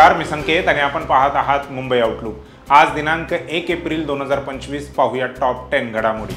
नमस्कार, मी संकेत आणि आपण पाहत आहात मुंबई आउटलुक। आज दिनांक 1 एप्रिल 2025 पाहूया टॉप 10 घडामोडी।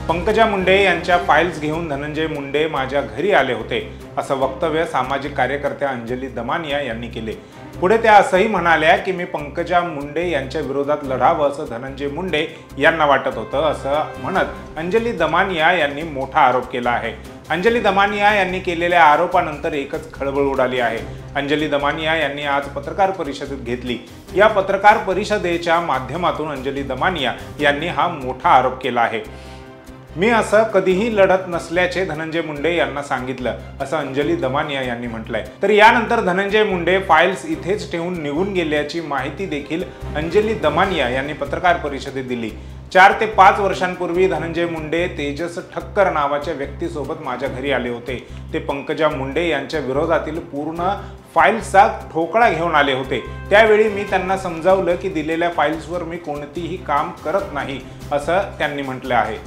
पंकजा मुंडे यांच्या फाइल्स घेऊन धनंजय मुंडे माझ्या घरी आले होते, असं वक्तव्य सामाजिक कार्यकर्त्या अंजली दमानिया यांनी केले। पुढे त्या असंही म्हणाल्या की मी पंकजा मुंडे यांच्या विरोधात लढावं असं धनंजय मुंडे यांना वाटत होतं, असं म्हणत अंजली दमानिया यांनी मोठा आरोप केला आहे। अंजली दमानिया यांनी केलेल्या आरोपानंतर एकच खळबळ उडाली आहे। अंजली दमानिया यांनी आज पत्रकार परिषद घेतली। या पत्रकार परिषदेच्या माध्यमातून अंजली दमानिया यांनी हा मोठा आरोप केला आहे। मी असं कधीही लढत नसल्याचे धनंजय मुंडे यांना सांगितलं, असं अंजली दमानिया यांनी म्हटलंय। तर यानंतर धनंजय मुंडे फाइल्स इथेच ठेवून निघून गेल्याची माहिती देखील अंजली दमानिया यांनी पत्रकार परिषदेत दिली। 4 ते 5 वर्षांपूर्वी धनंजय मुंडे तेजस ठक्कर नावाच्या व्यक्तीसोबत माझ्या घरी आले होते। ते पंकजा मुंडे यांच्या विरोधातील पूर्ण फाइल्सचा ठोकळा घेऊन आले होते। त्यावेळी मी त्यांना समजावलं की दिलेल्या फाइल्सवर मी कोणतीही काम करत नाही, असं त्यांनी म्हटलं आहे।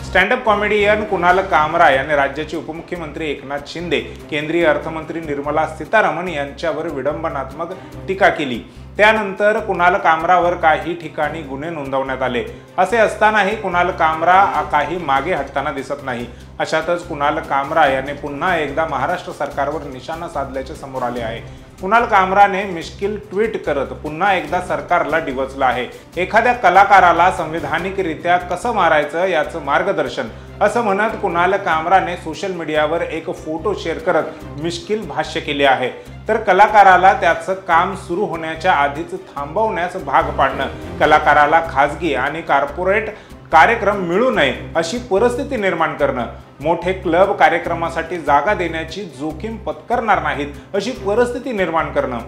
स्टँडअप कॉमेडियन कुणाल कामरा यांनी राज्याचे उपमुख्यमंत्री एकनाथ शिंदे, केंद्रीय अर्थमंत्री निर्मला सीतारामन यांच्यावर विडंबनात्मक टीका केली। त्यानंतर कुणाल कामरावर काही ठिकाणी गुन्हे नोंदवण्यात आले। असे असतानाही कुणाल कामरा काही मागे हटताना दिसत नाही। अशातच कुणाल कामरा याने पुन्हा एकदा महाराष्ट्र सरकारवर निशाणा साधल्याचे समोर आले आहे। कुणाल कामराने मिश्किल ट्विट करत पुन्हा एकदा सरकारला डिवचलं आहे। एखाद्या कलाकाराला संविधानिकरित्या कसं मारायचं याचं मार्गदर्शन, असं म्हणत कुणाल कामराने सोशल मीडियावर एक फोटो शेअर करत मिश्किल भाष्य केले आहे। तर कलाकाराला त्याचं काम सुरू होण्याच्या आधीच थांबवण्यास भाग पाडणं, कलाकाराला खाजगी आणि कॉर्पोरेट कार्यक्रम मिळू नये अशी परिस्थिती निर्माण करणं, मोठे क्लब कार्यक्रमासाठी जागा देण्याची जोखीम पत्करणार नाहीत अशी परिस्थिती निर्माण करणं,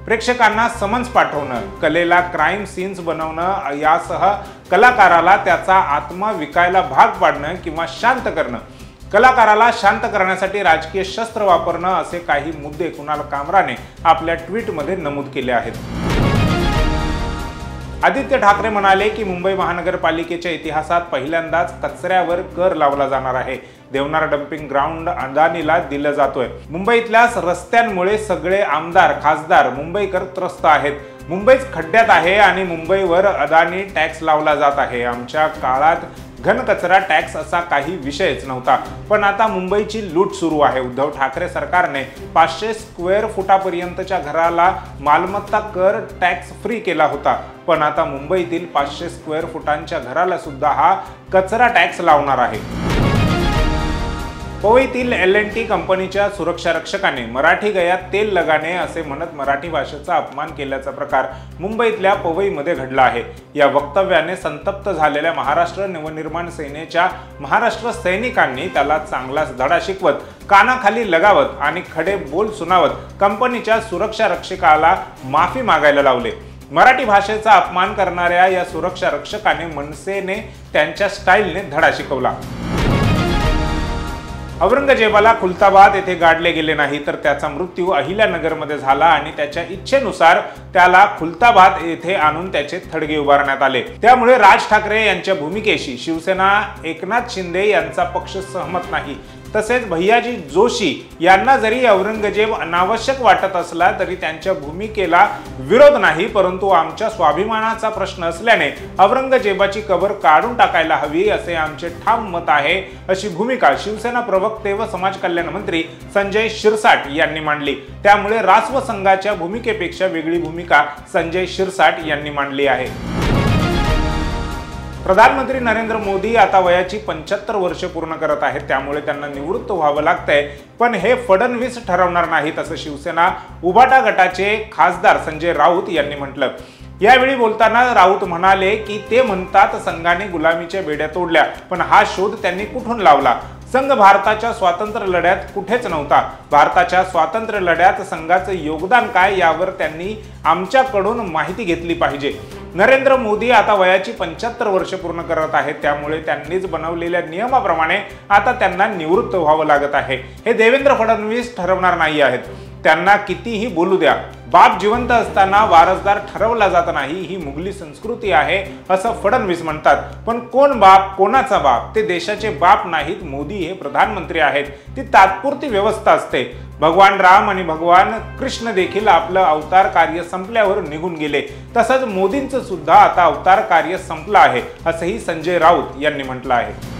प्रेक्षकांना समन्स पाठवणं, कलेला क्राईम सीन्स बनवणं यासह कलाकाराला त्याचा आत्मा विकायला भाग पाडणं किंवा शांत करणं, कलाकाराला शांत करण्यासाठी राजकीय शस्त्र वापरणं असे काही मुद्दे कुणाल कामराने आपल्या ट्विटमध्ये नमूद केले आहेत। आदित्य ठाकरे म्हणाले की मुंबई महानगरपालिकेच्या इतिहासात पहिल्यांदाच कचऱ्यावर कर लावला जाणार आहे। देवनार डम्पिंग ग्राउंड अदानीला दिलं जातोय। मुंबईतल्या रस्त्यांमुळे सगळे आमदार खासदार मुंबईकर त्रस्त आहेत। मुंबईच खड्ड्यात आहे आणि मुंबईवर अदानी टॅक्स लावला जात आहे। आमच्या काळात घनकचरा टॅक्स असा काही विषयच नव्हता, पण आता मुंबईची लूट सुरू आहे। उद्धव ठाकरे सरकारने 500 स्क्वेअर फुटापर्यंतच्या घराला मालमत्ता कर टॅक्स फ्री केला होता, पण आता मुंबईतील 500 स्क्वेअर फुटांच्या घराला सुद्धा हा कचरा टॅक्स लावणार आहे। पवईतील L&T कंपनीच्या सुरक्षा रक्षकाने मराठी गयात तेल लगाने असे म्हणत मराठी भाषेचा अपमान केल्याचा प्रकार मुंबईतल्या पवईमध्ये घडला आहे। या वक्तव्याने संतप्त झालेल्या महाराष्ट्र नवनिर्माण सेनेच्या महाराष्ट्र सैनिकांनी त्याला चांगलाच धडा शिकवत, कानाखाली लगावत आणि खडे बोल सुनावत कंपनीच्या सुरक्षा रक्षकाला माफी मागायला लावले। मराठी भाषेचा अपमान करणाऱ्या या सुरक्षा रक्षकाने मनसेने त्यांच्या स्टाईलने धडा शिकवला। औरंगजेबाला खुलताबाद येथे गाडले गेले नाही, तर त्याचा मृत्यू अहिल्यानगरमध्ये झाला आणि त्याच्या इच्छेनुसार त्याला खुलताबाद येथे आणून त्याचे थडगे उभारण्यात आले। त्यामुळे राज ठाकरे यांच्या भूमिकेशी शिवसेना एकनाथ शिंदे यांचा पक्ष सहमत नाही। तसेच भैयाजी जोशी यांना जरी औरंगजेब अनावश्यक वाटत असला तरी त्यांच्या भूमिकेला विरोध नाही, परंतु आमच्या स्वाभिमानाचा प्रश्न असल्याने औरंगजेबाची कबर काढून टाकायला हवी असे आमचे ठाम मत आहे, अशी भूमिका शिवसेना प्रवक्ते व समाज कल्याण मंत्री संजय शिरसाट यांनी मांडली। त्यामुळे रासव संघाच्या भूमिकेपेक्षा वेगळी भूमिका संजय शिरसाट यांनी मांडली आहे। प्रधानमंत्री नरेंद्र मोदी आता वयाची 75 वर्ष पूर्ण करत आहेत, त्यामुळे त्यांना निवृत्त व्हावं लागतंय, पण हे फडणवीस ठरवणार नाहीत, असं शिवसेना उभाटा गटाचे खासदार संजय राऊत यांनी म्हटलं। यावेळी बोलताना राऊत म्हणाले की ते म्हणतात संघाने गुलामीच्या बेड्या तोडल्या, पण हा शोध त्यांनी कुठून लावला? संघ भारताच्या स्वातंत्र्य लढ्यात कुठेच नव्हता। भारताच्या स्वातंत्र्य लढ्यात संघाचं योगदान काय यावर त्यांनी आमच्याकडून माहिती घेतली पाहिजे। नरेंद्र मोदी आता वयाची 75 वर्ष पूर्ण करत आहेत, त्यामुळे त्यांनीच बनवलेल्या नियमाप्रमाणे आता त्यांना निवृत्त व्हावं लागत आहे। हे देवेंद्र फडणवीस ठरवणार नाही आहेत। त्यांना कितीही बोलू द्या, बाप जिवंत असताना वारसदार ठरवला जात नाही, ही मुघली संस्कृती आहे असं फडणवीस म्हणतात. पण कोण बाप, कोणाचा बाप? ते देशाचे बाप नाहीत. मोदी हे प्रधानमंत्री आहेत. ती तात्पुरती व्यवस्था असते. भगवान राम आणि भगवान कृष्ण देखील आपलं अवतार कार्य संपल्यावर निघून गेले. तसंच मोदींचं सुद्धा आता अवतार कार्य संपलं आहे असंही संजय राऊत यांनी म्हटलं आहे.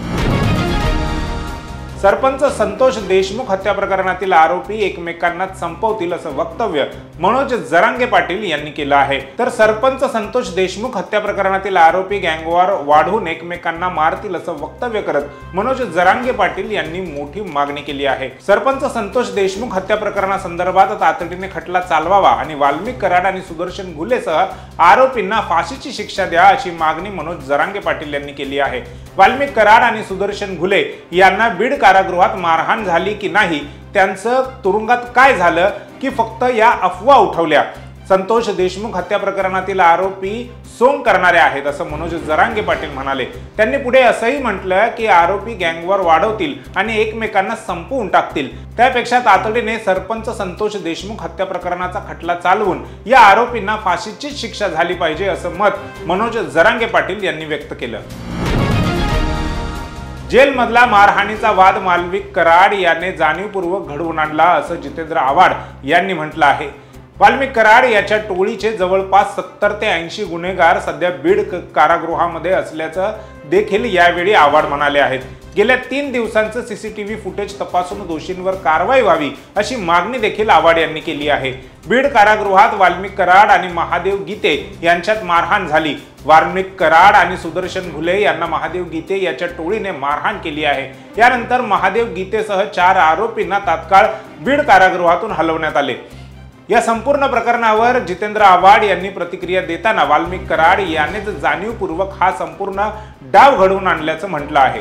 सरपंच संतोष देशमुख हत्या प्रकरणातील आरोपी एकमेकांना संपवतील असं वक्तव्य मनोज जरांगे पाटील यांनी केलं आहे. तर सरपंच संतोष देशमुख हत्या प्रकरणातील आरोपी गँगवॉर वाढून एकमेकांना मारतील असं वक्तव्य करत मनोज जरांगे पाटील यांनी मोठी मागणी केली आहे. सरपंच संतोष देशमुख हत्या प्रकरणासंदर्भात तातडीने खटला चालवावा आणि वाल्मिक कराड आणि सुदर्शन घुलेसह आरोपींना फाशीची शिक्षा द्या अशी मागणी मनोज जरांगे पाटील यांनी केली आहे. वाल्मिक कराड आणि सुदर्शन घुले यांना बीड कारागृहात मारहाण झाली की नाही, त्यांचं तुरुंगात काय झालं की फक्त या अफवा उठवल्या? संतोष देशमुख हत्या प्रकरणातील आरोपी सोंग करणारे आहेत असं मनोज जरांगे पाटील म्हणाले. त्यांनी पुढे असंही म्हटलं की आरोपी गँगवॉर वाढवतील आणि एकमेकांना संपवून टाकतील. त्यापेक्षा तातडीने सरपंच संतोष देशमुख हत्या प्रकरणाचा खटला चालवून या आरोपींना फाशीची शिक्षा झाली पाहिजे असं मत मनोज जरांगे पाटील यांनी व्यक्त केलं. जेलमधला मारहाणीचा वाद वाल्मिक कराड याने जाणीवपूर्वक घडवून आणला असं जितेंद्र आव्हाड यांनी म्हटलं आहे. वाल्मिक कराड याच्या टोळीचे जवळपास 70 ते 80 गुन्हेगार सध्या बीड कारागृहामध्ये असल्याचं देखील यावेळी आव्हाड म्हणाले आहेत. गेल्या 3 दिवसांचं सीसीटीव्ही फुटेज तपासून दोषींवर कारवाई व्हावी अशी मागणी देखील आव्हाड यांनी केली आहे. बीड कारागृहात वाल्मिक कराड आणि महादेव गीते यांच्यात मारहाण झाली. वाल्मिक कराड आणि सुदर्शन घुले यांना महादेव गीते याच्या टोळीने मारहाण केली आहे. यानंतर महादेव गीतेसह 4 आरोपींना तात्काळ बीड कारागृहातून हलवण्यात आले. या संपूर्ण प्रकरणावर जितेंद्र आव्हाड यांनी प्रतिक्रिया देताना वाल्मिक कराड यानेच जाणीवपूर्वक हा संपूर्ण डाव घडवून आणल्याचं म्हटलं आहे.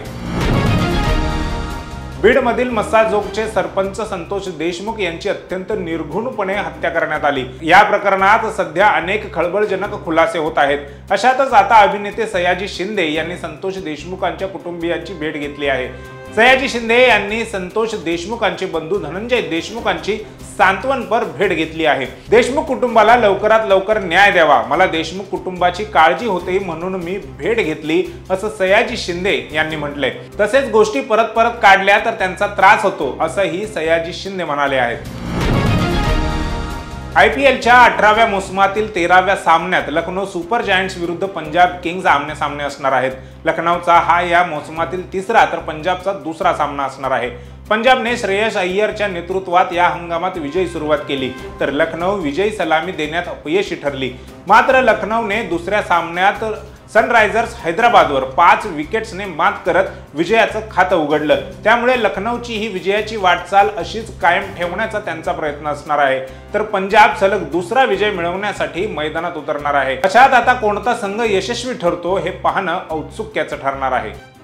बीडमधील मस्साजोगचे सरपंच संतोष देशमुख यांची अत्यंत निर्घृणपणे हत्या करण्यात आली. या प्रकरणात सध्या अनेक खळबळजनक खुलासे होत आहेत. अशातच आता अभिनेते सयाजी शिंदे यांनी संतोष देशमुखांच्या कुटुंबियांची भेट घेतली आहे. सयाजी शिंदे यांनी संतोष देशमुखांचे बंधू धनंजय देशमुखांची सांत्वनपर भेट घेतली आहे. देशमुख कुटुंबाला लवकरात लवकर न्याय द्यावा, मला देशमुख कुटुंबाची काळजी होते म्हणून मी भेट घेतली असं सयाजी शिंदे यांनी म्हटलंय. तसेच गोष्टी परत परत काढल्या तर त्यांचा त्रास होतो असंही सयाजी शिंदे म्हणाले आहेत. IPLच्या 18व्या मोसमातील 13व्या सामन्यात लखनौ सुपर जायंट्स विरुद्ध पंजाब किंग्स आमने-सामने असणार आहेत. लखनौचा हा या मोसमातील तिसरा तर पंजाबचा दुसरा सामना असणार आहे. पंजाबने श्रेयस अय्यरच्या नेतृत्वात या हंगामात विजयी सुरुवात केली तर लखनौ विजयी सलामी देण्यात अपयशी ठरली. मात्र लखनौने दुसऱ्या सामन्यात सनरायझर्स हैदराबादवर 5 विकेट्सने मात करत विजयाचं खातं उघडलं. त्यामुळे लखनौची ही विजयाची वाटचाल अशीच कायम ठेवण्याचा त्यांचा प्रयत्न असणार आहे. तर पंजाब सलग दुसरा विजय मिळवण्यासाठी मैदानात उतरणार आहे. अशात आता कोणता संघ यशस्वी ठरतो हे पाहणं औत्सुक्याचं ठरणार आहे.